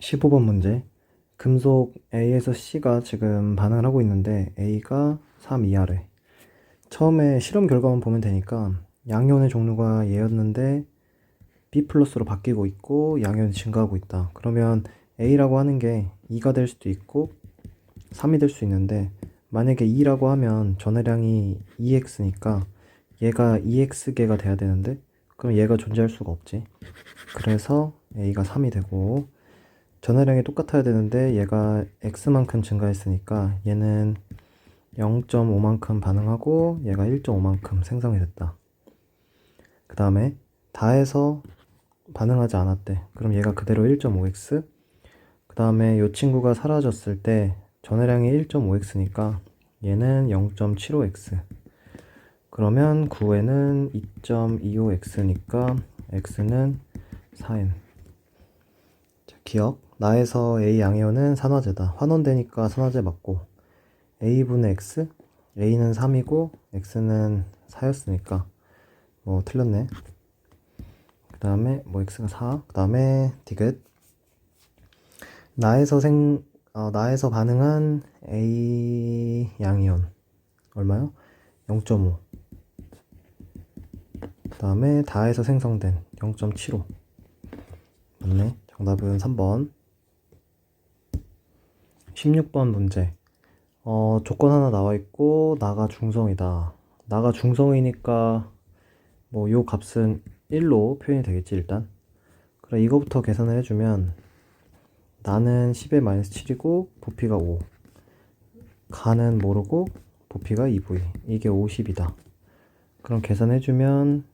15번 문제. 금속 A에서 C가 지금 반응을 하고 있는데 A가 3 이하래. 처음에 실험 결과만 보면 되니까 양이온의 종류가 얘였는데 B 플러스로 바뀌고 있고 양이온이 증가하고 있다. 그러면 A라고 하는 게 2가 될 수도 있고 3이 될 수 있는데, 만약에 2라고 하면 전해량이 2x니까 얘가 2x개가 돼야 되는데 그럼 얘가 존재할 수가 없지. 그래서 A가 3이 되고, 전해량이 똑같아야 되는데 얘가 x만큼 증가했으니까 얘는 0.5만큼 반응하고 얘가 1.5만큼 생성이 됐다. 그 다음에 다해서 반응하지 않았대. 그럼 얘가 그대로 1.5x. 그 다음에 이 친구가 사라졌을 때 전해량이 1.5x니까 얘는 0.75x. 그러면 9에는 2.25x니까 x는 4n. 기억. 나에서 A 양이온은 산화제다. 환원되니까 산화제 맞고, A분의 X, A는 3이고 X는 4였으니까 뭐 틀렸네. 그 다음에 뭐 X가 4. 그 다음에 디귿. 나에서 반응한 A 양이온 얼마요? 0.5. 그 다음에 다에서 생성된 0.75. 맞네. 정답은 3번. 16번 문제. 조건 하나 나와 있고 나가 중성이다. 나가 중성이니까 뭐 요 값은 1로 표현이 되겠지 일단. 그래, 이거부터 계산을 해주면 나는 10의 마이너스 7이고 부피가 5, 가는 모르고 부피가 2v, 이게 50이다. 그럼 계산해주면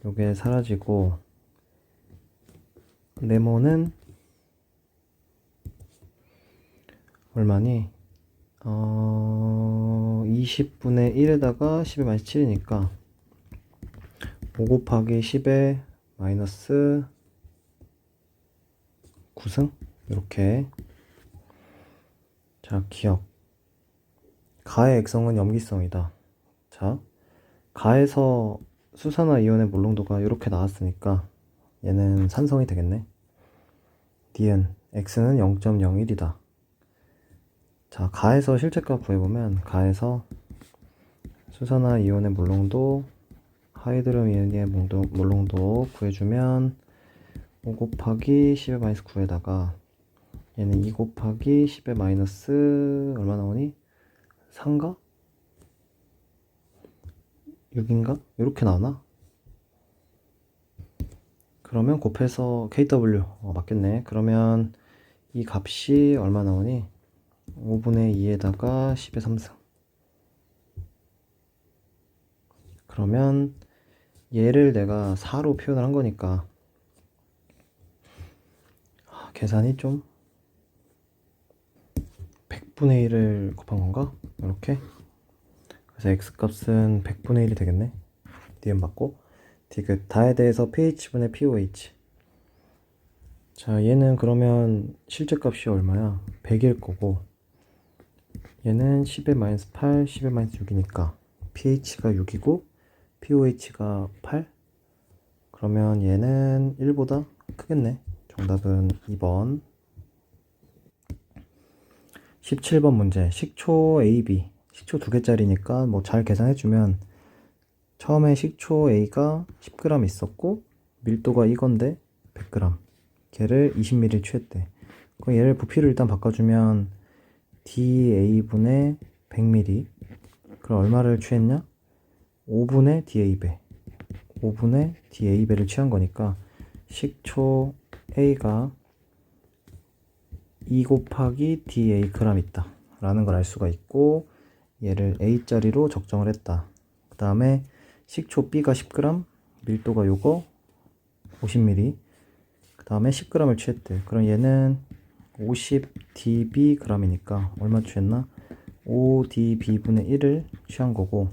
요게 사라지고 네모는 얼마니? 20분의 1에다가 10의 마이너스 7이니까 5 곱하기 10의 마이너스 9승? 이렇게. 자, 기억. 가의 액성은 염기성이다. 자, 가에서 수산화 이온의 몰롱도가 이렇게 나왔으니까 얘는 산성이 되겠네. 니은 x는 0.01이다. 자, 가에서 실제값 구해보면 가에서 수산화 이온의 몰롱도, 하이드로 이온의 몰롱도 구해주면 5 곱하기 10의 마이너스 9에다가 얘는 2 곱하기 10의 마이너스 얼마 나오니? 3가? 6인가? 이렇게 나오나? 그러면 곱해서 KW 맞겠네. 그러면 이 값이 얼마 나오니? 5분의 2에다가 10의 3승. 그러면 얘를 내가 4로 표현을 한 거니까 계산이 좀 100분의 1을 곱한 건가? 이렇게. 그래서 x값은 100분의 1이 되겠네. 니은 맞고. 디귿. 다에 대해서 pH분의 pOH. 자, 얘는 그러면 실제값이 얼마야? 100일 거고, 얘는 10의 마이너스 8, 10의 마이너스 6이니까 pH가 6이고 pOH가 8. 그러면 얘는 1보다 크겠네. 정답은 2번. 17번 문제. 식초 AB. 식초 2개짜리니까 뭐 잘 계산해주면 처음에 식초 A가 10g 있었고 밀도가 이건데 100g. 걔를 20ml 취했대. 그럼 얘를 부피를 일단 바꿔주면 DA분의 100ml. 그럼 얼마를 취했냐? 5분의 DA배. 5분의 DA배를 취한 거니까 식초 A가 2 곱하기 DA g 있다 라는 걸 알 수가 있고, 얘를 A짜리로 적정을 했다. 그 다음에 식초 B가 10g, 밀도가 요거 50ml. 그 다음에 10g을 취했대. 그럼 얘는 50dBg이니까 얼마 취했나? 5dB분의 1을 취한 거고,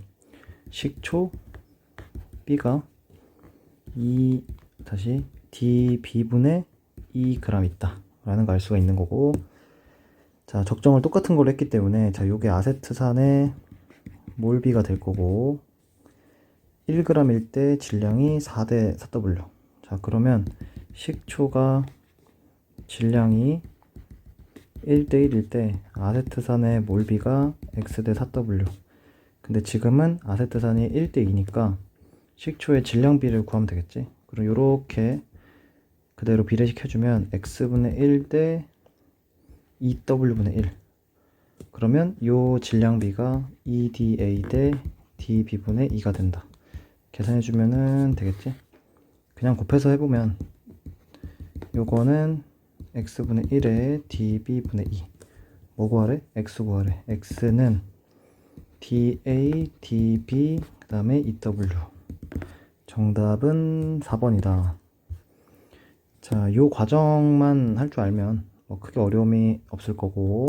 식초 B가 다시 dB분의 2g 있다 라는 걸 알 수가 있는 거고. 자, 적정을 똑같은 걸로 했기 때문에 자, 요게 아세트산의 몰비가 될 거고 1g일 때 질량이 4대 4W. 자, 그러면 식초가 질량이 1대1일 때 아세트산의 몰비가 x 대 4w. 근데 지금은 아세트산이 1대2니까 식초의 질량비를 구하면 되겠지. 그럼 요렇게 그대로 비례시켜주면 x분의 1 대 2w분의 1. 그러면 요 질량비가 2da 대 db분의 2가 된다. 계산해주면은 되겠지. 그냥 곱해서 해보면 요거는 x분의 1에 db분의 2. 뭐 구하래? x 구하래. x는 da, db, 그 다음에 2w. 정답은 4번이다. 자, 요 과정만 할 줄 알면 뭐 크게 어려움이 없을 거고.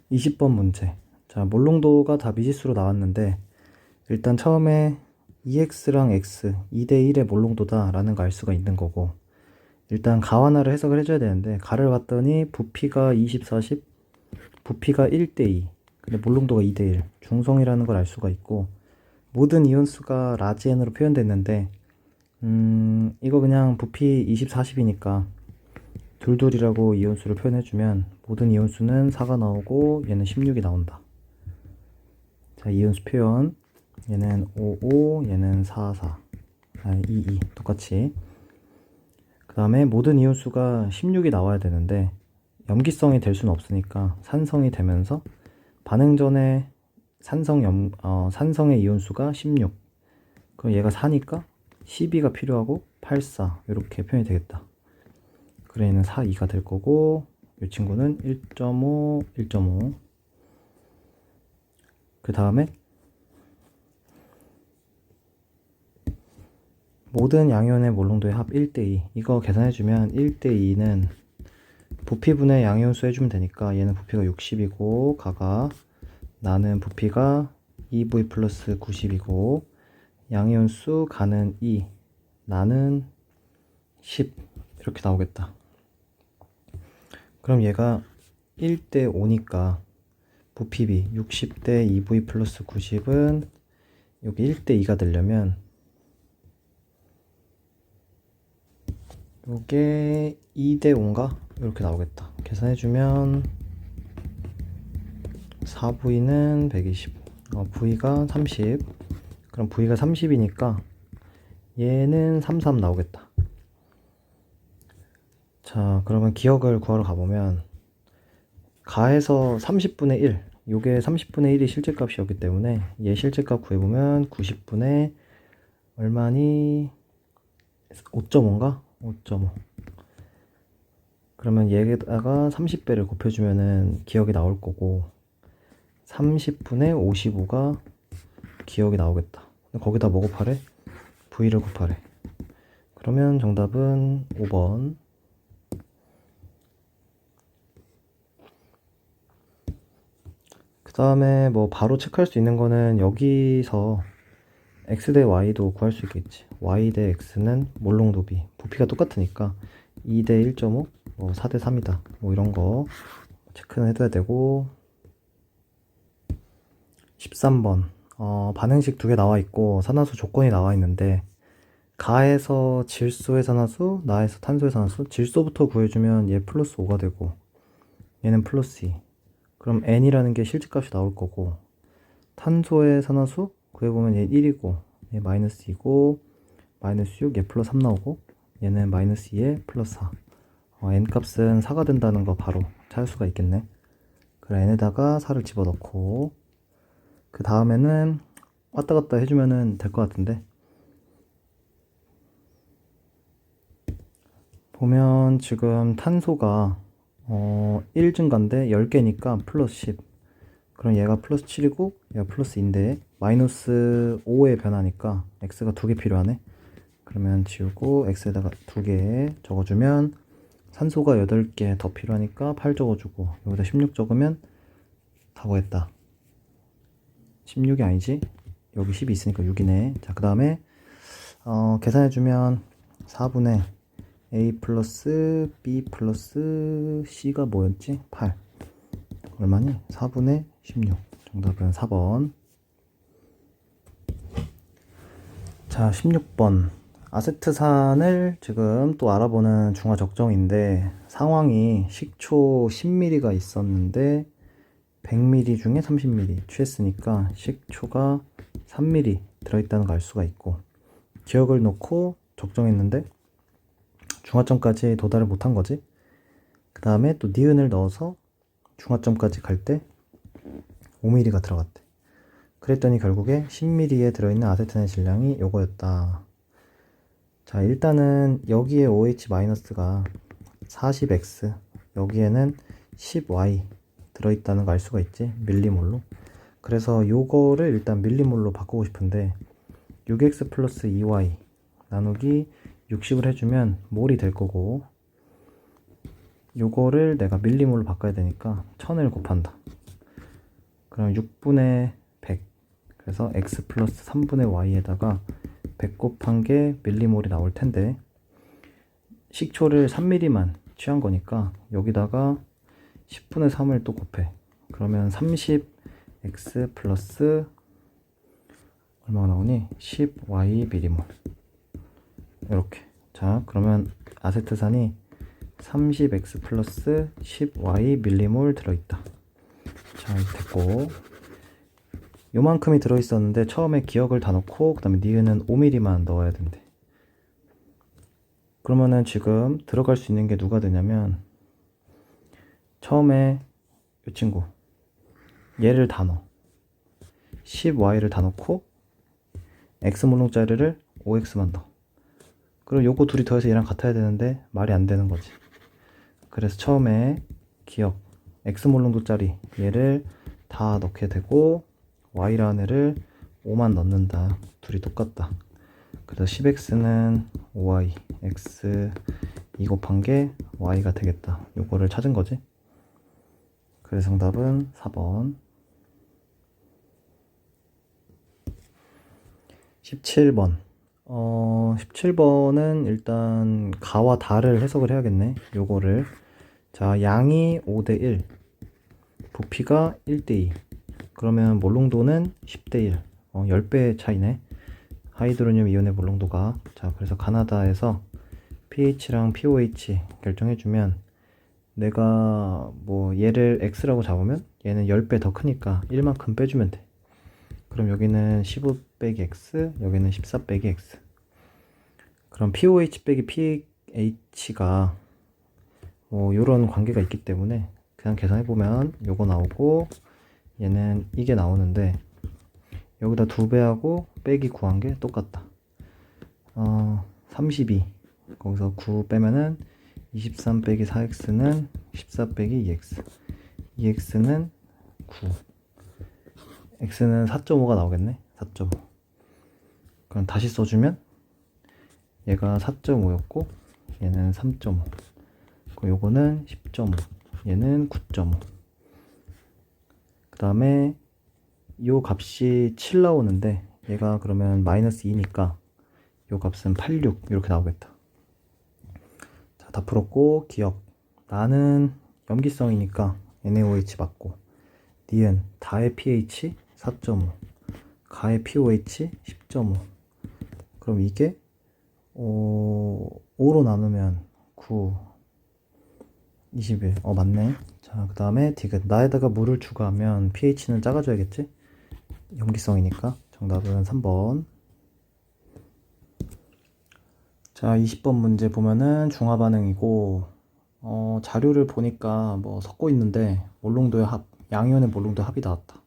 20번 문제. 자, 몰롱도가 다 미지수로 나왔는데 일단 처음에 2x랑 x 2대1의 몰롱도다 라는 거 알 수가 있는 거고, 일단 가완화를 해석을 해줘야 되는데 가를 봤더니 부피가 20, 40, 부피가 1대2, 근데 몰롱도가 2대1, 중성이라는 걸 알 수가 있고, 모든 이온수가 라지 n으로 표현됐는데 이거 그냥 부피 20, 40이니까 둘둘이라고 이온수를 표현해주면 모든 이온수는 4가 나오고 얘는 16이 나온다. 자, 이온수 표현. 얘는 55, 얘는 44, 22 똑같이. 그 다음에 모든 이온수가 16이 나와야 되는데 염기성이 될 수는 없으니까 산성이 되면서 반응 전에 산성의 이온수가 16. 그럼 얘가 4니까 12가 필요하고 84 이렇게 표현이 되겠다. 그래, 얘는 4, 2가 될 거고, 이 친구는 1.5, 1.5. 그 다음에 모든 양이온의 몰롱도의 합 1대2. 이거 계산해주면 1대2는 부피분의 양이온수 해주면 되니까 얘는 부피가 60이고 가가, 나는 부피가 2v 플러스 90이고 양이온수 가는 2, 나는 10 이렇게 나오겠다. 그럼 얘가 1대 5니까 부피비 60대 2v 플러스 90은 여기 1대 2가 되려면 요게 2대 5인가? 이렇게 나오겠다. 계산해주면 4v는 125, v가 30. 그럼 v가 30이니까 얘는 33 나오겠다. 자, 그러면 기억을 구하러 가보면 가에서 30분의 1, 요게 30분의 1이 실제값이었기 때문에 얘 실제값 구해보면 90분의 얼마니? 5.5인가? 5.5. 그러면 얘에다가 30배를 곱해주면은 기억이 나올 거고 30분의 55가 기억이 나오겠다. 거기다 뭐 곱하래? v를 곱하래. 그러면 정답은 5번. 그 다음에 뭐 바로 체크할 수 있는 거는 여기서 x 대 y도 구할 수 있겠지. y 대 x는 몰롱도비, 부피가 똑같으니까 2 대 1.5, 뭐 4 대 3이다. 뭐 이런 거 체크는 해둬야 되고. 13번. 반응식 두 개 나와 있고 산화수 조건이 나와 있는데 가에서 질소의 산화수, 나에서 탄소의 산화수. 질소부터 구해주면 얘 플러스 5가 되고 얘는 플러스 2. 그럼 n이라는 게 실제값이 나올 거고, 탄소의 산화수 구해보면 얘 1이고 얘 마이너스 2고 마이너스 6, 얘 플러스 3 나오고 얘는 마이너스 2에 플러스 4. n 값은 4가 된다는 거 바로 찾을 수가 있겠네. 그래, n에다가 4를 집어넣고 그 다음에는 왔다 갔다 해주면 될 것 같은데, 보면 지금 탄소가 1 증가인데 10개니까 플러스 10. 그럼 얘가 플러스 7이고 얘가 플러스 2인데 마이너스 5의 변화니까 x가 2개 필요하네. 그러면 지우고 x에다가 2개 적어주면 산소가 8개 더 필요하니까 8 적어주고 여기다 16 적으면 4 구했다. 16이 아니지? 여기 10이 있으니까 6이네. 자, 그 다음에 계산해주면 4분의 a 플러스 b 플러스 c가 뭐였지? 8. 얼마니? 4분의 16. 정답은 4번. 자, 16번. 아세트산을 지금 또 알아보는 중화 적정인데 상황이 식초 10ml가 있었는데 100ml 중에 30ml 취했으니까 식초가 3ml 들어있다는 걸 알 수가 있고, 기억을 놓고 적정했는데 중화점까지 도달을 못한 거지. 그 다음에 또 니은을 넣어서 중화점까지 갈 때 5ml가 들어갔대. 그랬더니 결국에 10ml에 들어있는 아세트의 질량이 요거였다. 자, 일단은 여기에 OH-가 40X, 여기에는 10Y 들어있다는 거 알 수가 있지, 밀리몰로. 그래서 요거를 일단 밀리몰로 바꾸고 싶은데 6X 플러스 2Y 나누기 60을 해주면 몰이 될 거고, 요거를 내가 밀리몰로 바꿔야 되니까 1000을 곱한다. 그럼 6분의 100, 그래서 X 플러스 3분의 Y에다가 100 곱한 게 밀리몰이 나올 텐데, 식초를 3ml만 취한 거니까 여기다가 10분의 3을 또 곱해. 그러면 30X 플러스 얼마가 나오니? 10Y 밀리몰. 이렇게. 자, 그러면 아세트산이 30X 플러스 10Y 밀리몰 들어있다. 자, 됐고, 요만큼이 들어있었는데 처음에 기억을 다 넣고 그 다음에 니은은 5mm만 넣어야 된대. 그러면은 지금 들어갈 수 있는 게 누가 되냐면, 처음에 이 친구 얘를 다 넣어. 10y를 다 넣고 x 몰롱짜리를 5x만 넣어. 그럼 요거 둘이 더해서 얘랑 같아야 되는데 말이 안 되는 거지. 그래서 처음에 기억 x 몰롱도짜리 얘를 다 넣게 되고 y라는 애를 5만 넣는다. 둘이 똑같다. 그래서 10x는 5y, x 2 곱한 게 y가 되겠다. 요거를 찾은 거지. 그래서 정답은 4번. 17번. 17번은 일단 가와 다를 해석을 해야겠네. 요거를. 자, 양이 5대1, 부피가 1대2. 그러면 몰롱도는 10대1. 10배 차이네. 하이드로늄 이온의 몰롱도가. 자, 그래서 가나다에서 pH랑 pOH 결정해주면, 내가 뭐 얘를 x라고 잡으면 얘는 10배 더 크니까 1만큼 빼주면 돼. 그럼 여기는 15 빼기 x, 여기는 14 빼기 x. 그럼 pOH 빼기 pH가 뭐 요런 관계가 있기 때문에 그냥 계산해보면 요거 나오고, 얘는 이게 나오는데 여기다 2배하고 빼기 9한 게 똑같다. 32, 거기서 9 빼면은 23 빼기 4x는 14 빼기 2x, 2x는 9, x는 4.5가 나오겠네. 4.5. 그럼 다시 써주면 얘가 4.5였고 얘는 3.5, 그럼 요거는 10.5, 얘는 9.5. 그 다음에 요 값이 7 나오는데 얘가 그러면 마이너스 2니까 요 값은 86 이렇게 나오겠다. 자, 다 풀었고, 기억 나는 염기성이니까 NaOH 맞고, 니은 다의 pH 4.5, 가의 pOH 10.5. 그럼 이게 5로 나누면 9, 21. 맞네. 자, 그 다음에 디귿. 나에다가 물을 추가하면 pH는 작아져야겠지? 염기성이니까. 정답은 3번. 자, 20번 문제 보면은 중화 반응이고, 자료를 보니까 뭐 섞고 있는데 몰롱도의 합, 양이온의 몰롱도의 합이 나왔다.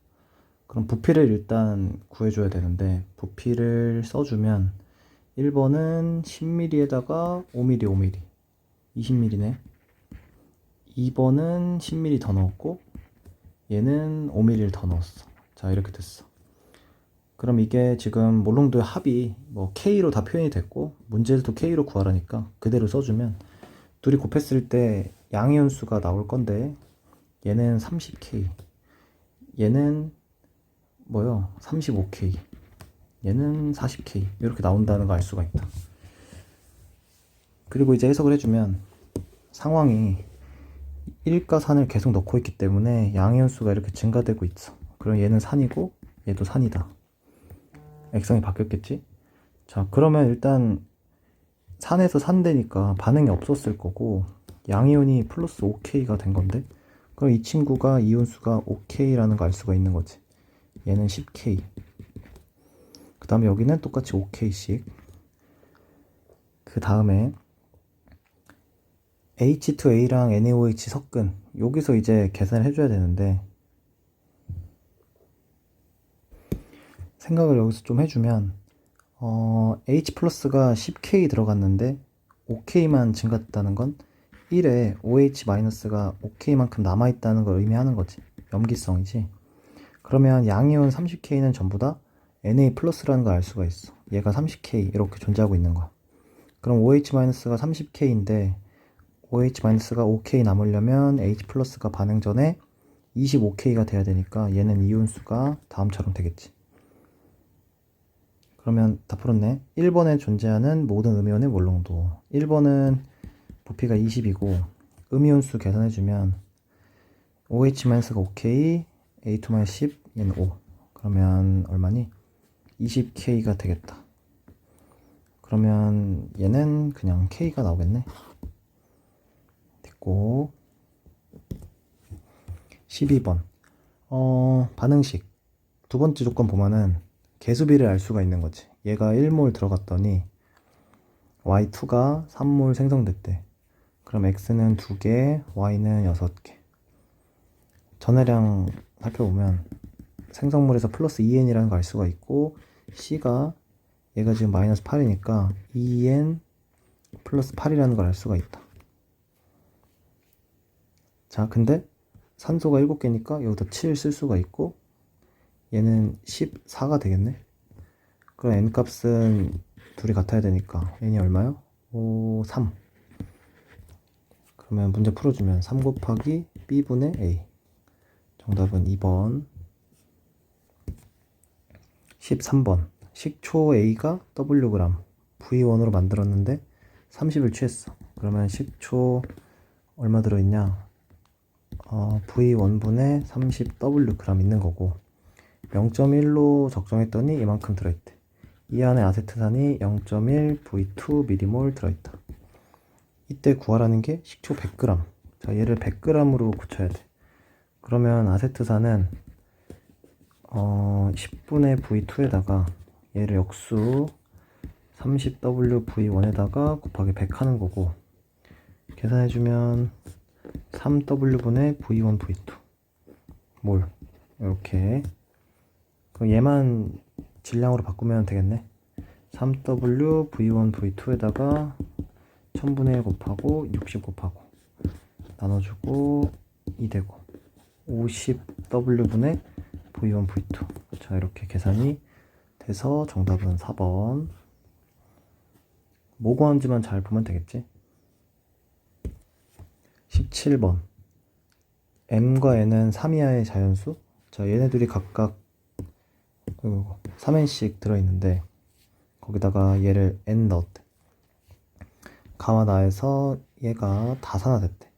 그럼 부피를 일단 구해줘야 되는데, 부피를 써주면 1번은 10ml에다가 5ml, 5ml, 20ml네. 2번은 10ml 더 넣었고 얘는 5ml를 더 넣었어. 자, 이렇게 됐어. 그럼 이게 지금 몰롱도의 합이 뭐 K로 다 표현이 됐고, 문제에서도 K로 구하라니까 그대로 써주면 둘이 곱했을 때 양이온 수가 나올 건데, 얘는 30K, 얘는 뭐요? 35K, 얘는 40K 이렇게 나온다는 거 알 수가 있다. 그리고 이제 해석을 해주면 상황이 1과 산을 계속 넣고 있기 때문에 양이온 수가 이렇게 증가되고 있어. 그럼 얘는 산이고 얘도 산이다. 액성이 바뀌었겠지? 자, 그러면 일단 산에서 산대니까 반응이 없었을 거고 양이온이 플러스 5K가 된 건데 그럼 이 친구가 이온수가 5K라는 거 알 수가 있는 거지. 얘는 10K. 그 다음에 여기는 똑같이 5K씩. 그 다음에 H2A랑 NaOH 섞은 여기서 이제 계산을 해줘야 되는데 생각을 여기서 좀 해주면 H 플러스가 10K 들어갔는데 5K만 증가했다는 건 1에 OH 마이너스가 5K만큼 남아있다는 걸 의미하는 거지. 염기성이지. 그러면 양이온 30K는 전부 다 Na 플러스라는 걸 알 수가 있어. 얘가 30K 이렇게 존재하고 있는 거야. 그럼 OH 마이너스가 30K인데 OH 마이너스가 5K 남으려면 H 플러스가 반응 전에 25K가 돼야 되니까 얘는 이온수가 다음처럼 되겠지. 그러면 다 풀었네. 1번에 존재하는 모든 음이온의 몰농도. 1번은 부피가 20이고 음이온수 계산해주면 OH-가 5K, A2-10, 얘는 5. 그러면 얼마니? 20K가 되겠다. 그러면 얘는 그냥 K가 나오겠네. 됐고 12번 반응식 두 번째 조건 보면은 개수비를 알 수가 있는 거지. 얘가 1몰 들어갔더니 Y2가 3몰 생성됐대. 그럼 X는 2개, Y는 6개. 전해량 살펴보면 생성물에서 플러스 2N이라는 걸 알 수가 있고 C가 얘가 지금 마이너스 8이니까 2N 플러스 8이라는 걸 알 수가 있다. 자, 근데 산소가 7개니까 여기다 7 쓸 수가 있고 얘는 14가 되겠네. 그럼 N 값은 둘이 같아야 되니까 N이 얼마요? 3. 그러면 문제 풀어주면 3 곱하기 B분의 A. 정답은 2번. 13번. 식초 A가 Wg V1으로 만들었는데 30을 취했어. 그러면 식초 얼마 들어있냐? V1분의 30Wg 있는 거고 0.1로 적정했더니 이만큼 들어있대. 이 안에 아세트산이 0.1 V2mol 들어있다. 이때 구하라는 게 식초 100g. 자, 얘를 100g으로 고쳐야 돼. 그러면 아세트산은 10분의 V2에다가 얘를 역수 30W V1에다가 곱하기 100 하는 거고 계산해주면 3W분의 V1 V2 몰 이렇게. 그럼 얘만 질량으로 바꾸면 되겠네. 3W V1 V2에다가 1000분의 1 곱하고 60 곱하고 나눠주고 2 되고 50W분의 V1 V2. 자, 이렇게 계산이 돼서 정답은 4번. 뭐 구하는지만 잘 보면 되겠지. 17번. M과 N은 3 이하의 자연수. 자, 얘네들이 각각 3N씩 들어있는데 거기다가 얘를 N 넣었대. 가와 나에서 얘가 다산화됐대.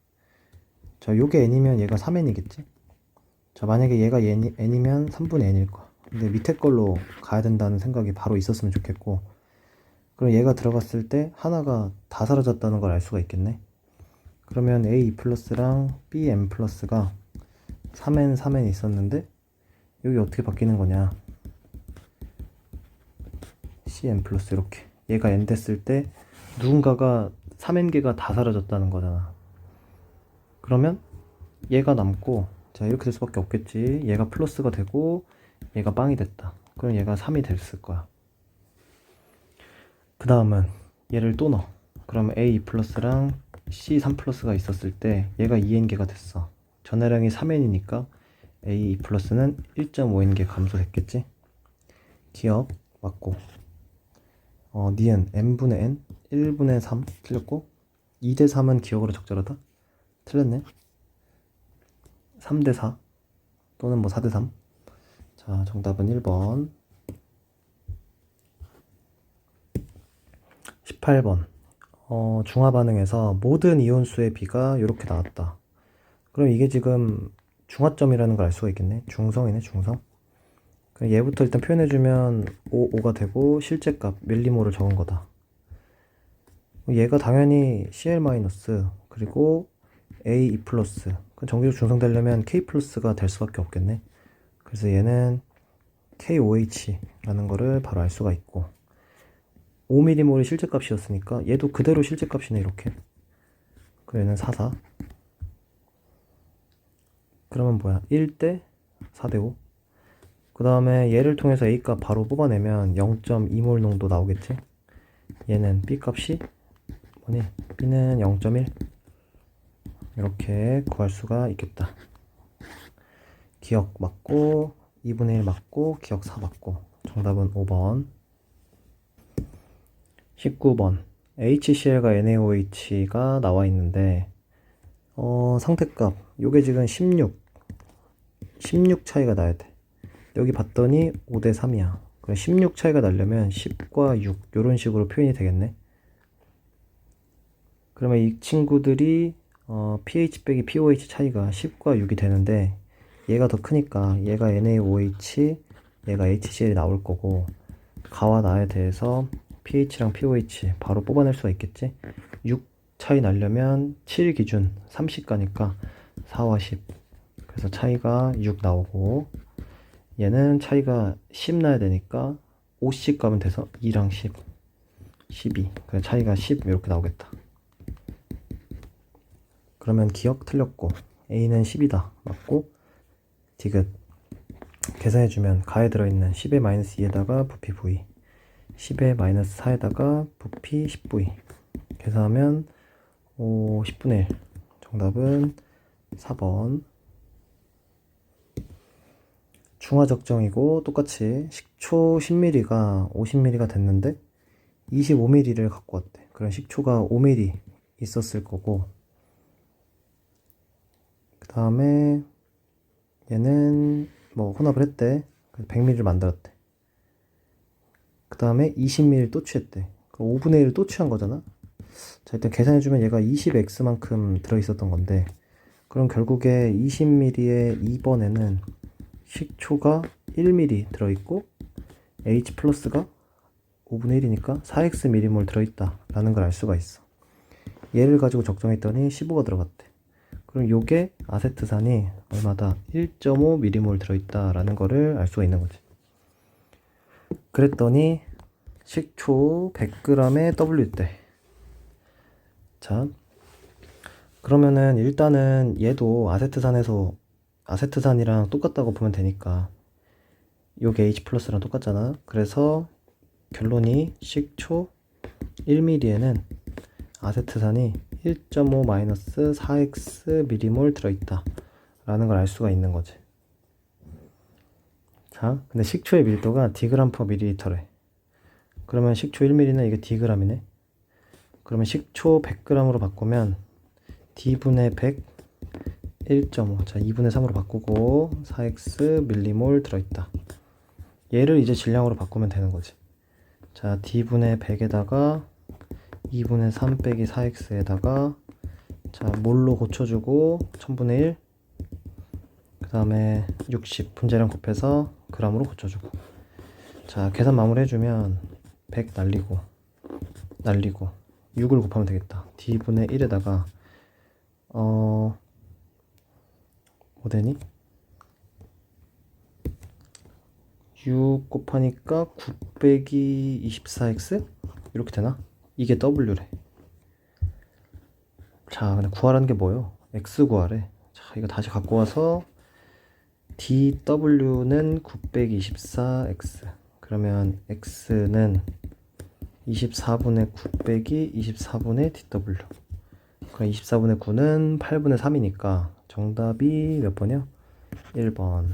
자, 요게 N이면 얘가 3N이겠지. 자, 만약에 얘가 N이면 3분의 N일 거야. 근데 밑에 걸로 가야 된다는 생각이 바로 있었으면 좋겠고 그럼 얘가 들어갔을 때 하나가 다 사라졌다는 걸 알 수가 있겠네. 그러면 A 플러스랑 B M 플러스가 3N 3N 있었는데 여기 어떻게 바뀌는 거냐. C M 플러스 이렇게. 얘가 N 됐을 때 누군가가 3N개가 다 사라졌다는 거잖아. 그러면 얘가 남고 자, 이렇게 될 수밖에 없겠지. 얘가 플러스가 되고 얘가 빵이 됐다. 그럼 얘가 3이 됐을 거야. 그 다음은 얘를 또 넣어. 그러면 A 플러스랑 C 3 플러스가 있었을 때 얘가 2N개가 됐어. 전해량이 3N이니까 A 플러스는 1.5N개 감소됐겠지. 기억 맞고 니은 N분의 N 1분의 3 틀렸고 2대 3은 기억으로 적절하다. 틀렸네. 3대 4 또는 뭐 4대 3. 자, 정답은 1번. 18번. 중화 반응에서 모든 이온수의 비가 이렇게 나왔다. 그럼 이게 지금 중화점이라는 걸 알 수가 있겠네. 중성이네, 중성. 그럼 얘부터 일단 표현해주면 5가 되고 실제값 밀리모를 적은 거다. 얘가 당연히 CL 마이너스 그리고 A E 플러스. 그 정기적 중성되려면 K 플러스가 될 수밖에 없겠네. 그래서 얘는 KOH라는 거를 바로 알 수가 있고 5mm몰이 실제값이었으니까 얘도 그대로 실제값이네 이렇게. 그럼 얘는 44. 그러면 뭐야? 1대 4대 5. 그 다음에 얘를 통해서 A값 바로 뽑아내면 0.2몰 농도 나오겠지? 얘는 B값이 뭐니? B는 0.1 이렇게 구할 수가 있겠다. 기억 맞고 2분의 1 맞고 기억 4 맞고 정답은 5번. 19번 HCl과 NaOH가 나와 있는데 상태값 요게 지금 16 차이가 나야 돼. 여기 봤더니 5대 3이야. 그럼 16 차이가 나려면 10과 6 요런 식으로 표현이 되겠네. 그러면 이 친구들이 pH 빼기 pOH 차이가 10과 6이 되는데 얘가 더 크니까 얘가 NaOH 얘가 HCl이 나올 거고 가와 나에 대해서 pH랑 pOH 바로 뽑아낼 수가 있겠지. 6 차이 나려면 7 기준 30 가니까 4와 10 그래서 차이가 6 나오고 얘는 차이가 10 나야 되니까 5씩 가면 돼서 2랑 10 12 그래서 차이가 10 이렇게 나오겠다. 그러면 기억 틀렸고 A는 10이다 맞고 디귿 계산해주면 가에 들어있는 10의 마이너스 2에다가 부피 V 10의 마이너스 4에다가 부피 10V 계산하면 10분의 1 정답은 4번. 중화적정이고 똑같이 식초 10ml가 50ml가 됐는데 25ml를 갖고 왔대. 그럼 식초가 5ml 있었을 거고 그 다음에 얘는 뭐 혼합을 했대. 100ml를 만들었대. 그 다음에 20ml 또 취했대. 5분의 1을 또 취한 거잖아. 자, 일단 계산해주면 얘가 20x만큼 들어있었던 건데 그럼 결국에 20ml의 2번에는 식초가 1ml 들어있고 H 플러스가 5분의 1이니까 4x m몰 들어있다 라는 걸 알 수가 있어. 얘를 가지고 적정했더니 15가 들어갔대. 그럼 요게 아세트산이 얼마다? 1.5 m몰 들어있다 라는 거를 알 수가 있는 거지. 그랬더니 식초 100g에 W대. 자, 그러면은 일단은 얘도 아세트산이랑 똑같다고 보면 되니까 요게 H 플러스랑 똑같잖아. 그래서 결론이 식초 1ml에는 아세트산이 1.5 마이너스 4x m몰 들어있다 라는 걸 알 수가 있는 거지. 자, 근데 식초의 밀도가 dg per ml래. 그러면 식초 1ml는 이게 dg이네. 그러면 식초 100g으로 바꾸면 d분의 100 1.5. 자, 2분의 3으로 바꾸고 4x 밀리몰 들어있다. 얘를 이제 질량으로 바꾸면 되는 거지. 자, d분의 100에다가 2분의 3 빼기 4x에다가 자, 몰로 고쳐주고 1000분의 1 그 다음에 60 분자량 곱해서 g으로 고쳐주고 자, 계산 마무리 해주면 100 날리고 6을 곱하면 되겠다. d분의 1에다가 뭐 되니? 6 곱하니까 9 빼기 24x? 이렇게 되나? 이게 W래. 자, 근데 구하라는 게 뭐예요? X 구하래. 자, 이거 다시 갖고 와서 dW는 9 빼기 24x. 그러면 x는 24분의 9 빼기 24분의 dW. 그럼 24분의 9는 8분의 3이니까 정답이 몇 번이요? 1번.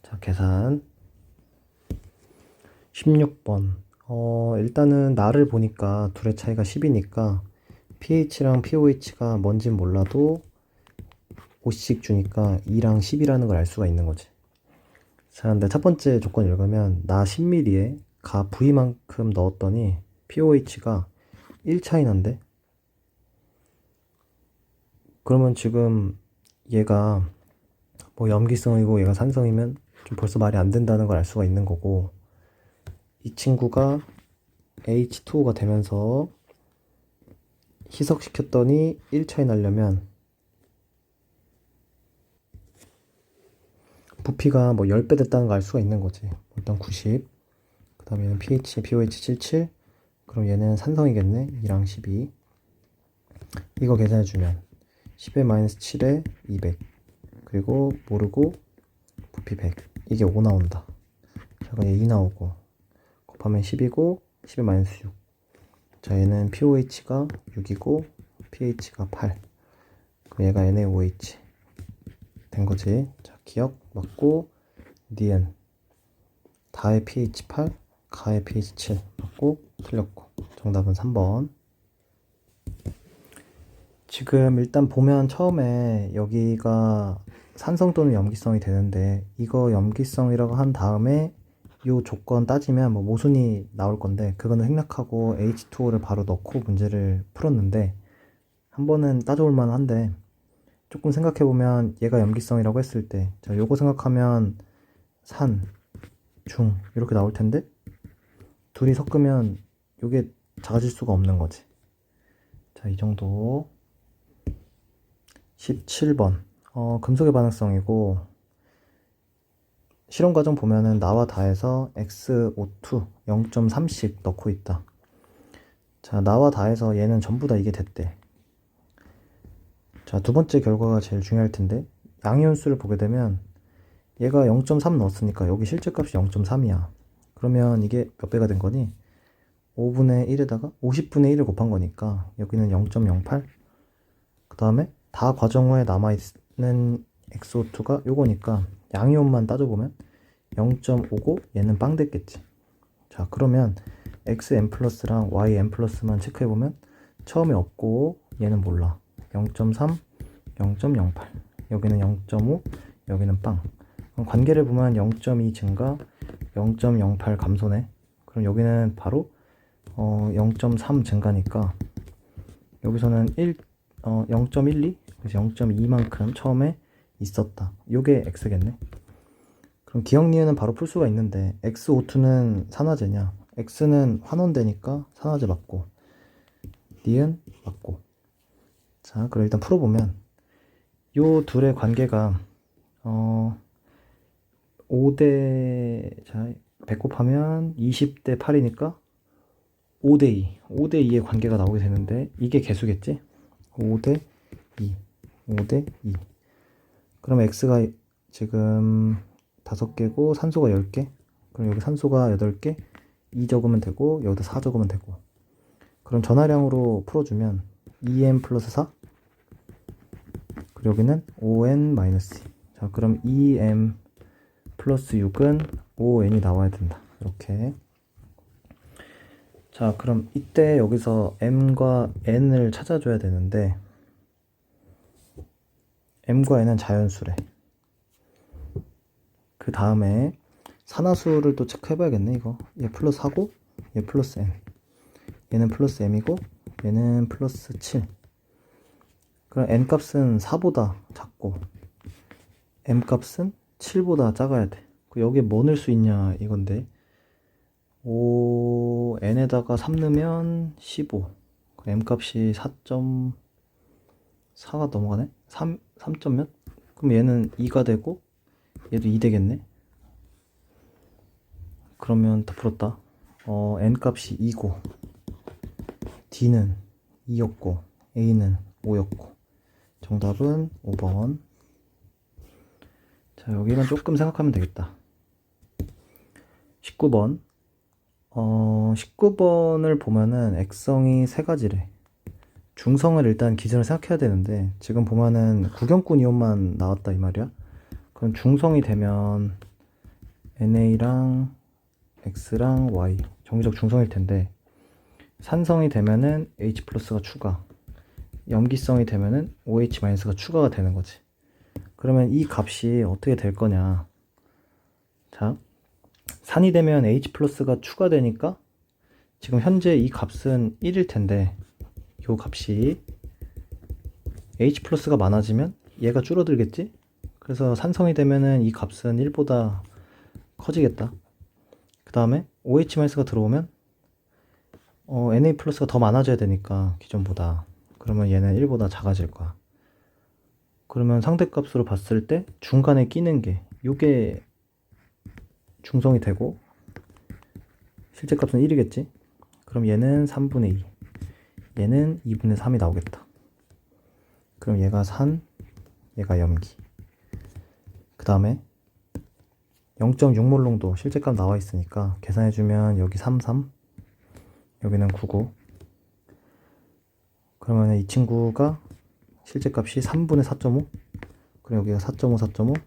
자, 계산. 16번. 일단은 나를 보니까 둘의 차이가 10이니까 pH랑 pOH가 뭔진 몰라도 5씩 주니까 2랑 10이라는 걸 알 수가 있는 거지. 자, 근데 첫 번째 조건 읽으면 나 10ml에 가 V만큼 넣었더니 pOH가 1 차이 난대. 그러면 지금 얘가 뭐 염기성이고 얘가 산성이면 좀 벌써 말이 안 된다는 걸 알 수가 있는 거고 이 친구가 H2O가 되면서 희석시켰더니 1 차이 나려면 부피가 뭐 10배 됐다는 거 알 수가 있는 거지. 일단 90. 그 다음에 얘는 pH, pOH 77. 그럼 얘는 산성이겠네. 2랑 12. 이거 계산해주면 10의 마이너스 7에 200. 그리고 모르고 부피 100. 이게 5 나온다. 자, 그럼 얘 2 나오고. 곱하면 10이고 10의 마이너스 6. 자, 얘는 pOH가 6이고 pH가 8. 그럼 얘가 NaOH 된 거지. 자, 기억 맞고 니은 다의 pH 8, 가의 pH 7 맞고 틀렸고 정답은 3번. 지금 일단 보면 처음에 여기가 산성 또는 염기성이 되는데 이거 염기성이라고 한 다음에 요 조건 따지면 뭐 모순이 나올 건데 그거는 생략하고 H2O를 바로 넣고 문제를 풀었는데 한 번은 따져볼 만한데 조금 생각해보면 얘가 염기성이라고 했을 때 자, 요거 생각하면 산, 중 이렇게 나올 텐데 둘이 섞으면 요게 작아질 수가 없는 거지. 자, 이 정도. 17번 금속의 반응성이고 실험 과정 보면은 나와 다해서 XO2 0.3씩 넣고 있다. 자, 나와 다해서 얘는 전부 다 이게 됐대. 자, 두 번째 결과가 제일 중요할 텐데 양이온수를 보게 되면 얘가 0.3 넣었으니까 여기 실제값이 0.3이야. 그러면 이게 몇 배가 된 거니? 5분의 1에다가 50분의 1을 곱한 거니까 여기는 0.08. 그 다음에 다 과정 후에 남아있는 XO2가 요거니까 양이온만 따져보면 0.5고 얘는 빵 됐겠지. 자, 그러면 XN 플러스랑 YN 플러스만 체크해보면 처음에 없고 얘는 몰라. 0.3, 0.08 여기는 0.5 여기는 빵. 그럼 관계를 보면 0.2 증가 0.08 감소네. 그럼 여기는 바로 0.3 증가니까 여기서는 0.12 그래서 0.2만큼 처음에 있었다. 요게 X겠네. 그럼 기억 니은은 바로 풀 수가 있는데 XO2는 산화제냐? X는 환원되니까 산화제 맞고 니은 맞고. 자, 그럼 일단 풀어보면 요 둘의 관계가 5대 자 100 곱하면 20대 8이니까 5대 2 5대 2의 관계가 나오게 되는데 이게 개수겠지? 5대 2 5대 2 그럼 X가 지금 5개고 산소가 10개 그럼 여기 산소가 8개 2 적으면 되고 여기다 4 적으면 되고 그럼 전하량으로 풀어주면 2n 플러스 4 그리고 여기는 5n 마이너스 2 자, 그럼 2m 플러스 6은 5n이 나와야 된다. 이렇게. 자, 그럼 이때 여기서 m과 n을 찾아줘야 되는데 m과 n은 자연수래. 그 다음에 산화수를 또 체크해봐야겠네. 이거 얘 플러스 하고 얘 플러스 n 얘는 플러스 m이고 얘는 플러스 7 그럼 n 값은 4보다 작고 m 값은 7보다 작아야 돼. 여기에 뭐 넣을 수 있냐 이건데 5n에다가 3 넣으면 15 m 값이 4.4가 넘어가네? 3점 몇? 그럼 얘는 2가 되고 얘도 2 되겠네? 그러면 다 풀었다. n 값이 2고 d는 2였고 a는 5였고 정답은 5번. 자, 여기만 조금 생각하면 되겠다. 19번 19번을 보면은 액성이 세 가지래. 중성을 일단 기준을 생각해야 되는데 지금 보면은 구경꾼 이온만 나왔다 이 말이야. 그럼 중성이 되면 NA랑 X랑 Y 정기적 중성일 텐데 산성이 되면은 H 플러스가 추가 염기성이 되면은 OH 마이너스가 추가가 되는 거지. 그러면 이 값이 어떻게 될 거냐. 자, 산이 되면 H 플러스가 추가되니까 지금 현재 이 값은 1일 텐데 이 값이 H 플러스가 많아지면 얘가 줄어들겠지? 그래서 산성이 되면은 이 값은 1보다 커지겠다. 그 다음에 OH 마이너스가 들어오면 NA 플러스가 더 많아져야 되니까 기존보다 그러면 얘는 1보다 작아질 거야. 그러면 상대값으로 봤을 때 중간에 끼는 게 요게 중성이 되고 실제값은 1이겠지? 그럼 얘는 3분의 2, 얘는 2분의 3이 나오겠다. 그럼 얘가 산, 얘가 염기. 그 다음에 0.6몰롱도 실제값 나와 있으니까 계산해주면 여기 33, 여기는 99. 그러면 이 친구가 실제값이 3분의 4.5, 그리고 여기가 4.5, 4.5.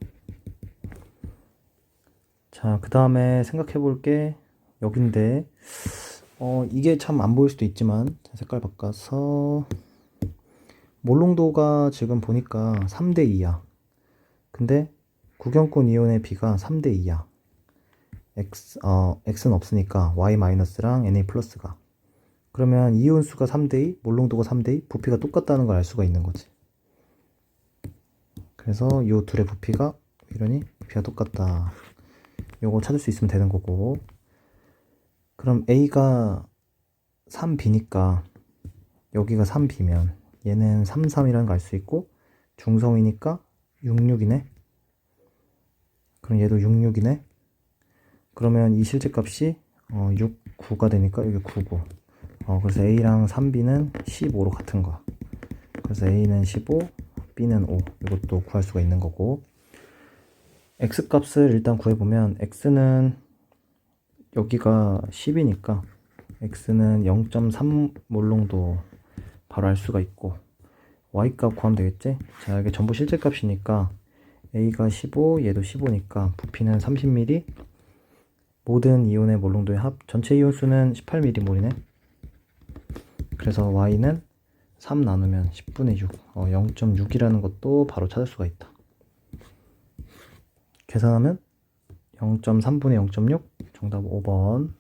자, 그 다음에 생각해 볼 게 여긴데, 이게 참 안 보일 수도 있지만, 색깔 바꿔서, 몰롱도가 지금 보니까 3대 2야. 근데 구경권 이온의 B가 3대 2야. X는 없으니까 Y-랑 Na 플러스가. 그러면 이온 수가 3대 2, 몰롱도가 3대 2, 부피가 똑같다는 걸 알 수가 있는 거지. 그래서 이 둘의 부피가 이러니 부피가 똑같다. 요거 찾을 수 있으면 되는 거고. 그럼 A가 3B니까 여기가 3B면 얘는 33이라는 걸 알 수 있고, 중성이니까 66이네. 그럼 얘도 66이네. 그러면 이 실제값이 6, 9가 되니까 여기 99. 그래서 A랑 3B는 15로 같은 거야. 그래서 A는 15, B는 5. 이것도 구할 수가 있는 거고. X 값을 일단 구해보면 X는 여기가 10이니까 X는 0.3 몰롱도 바로 알 수가 있고, Y 값 구하면 되겠지? 자, 이게 전부 실제값이니까 A가 15, 얘도 15니까 부피는 30ml. 모든 이온의 몰롱도의 합, 전체 이온 수는 18m몰이네. 그래서 Y는 3 나누면 10분의 6, 0.6이라는 것도 바로 찾을 수가 있다. 계산하면 0.3분의 0.6, 정답 5번.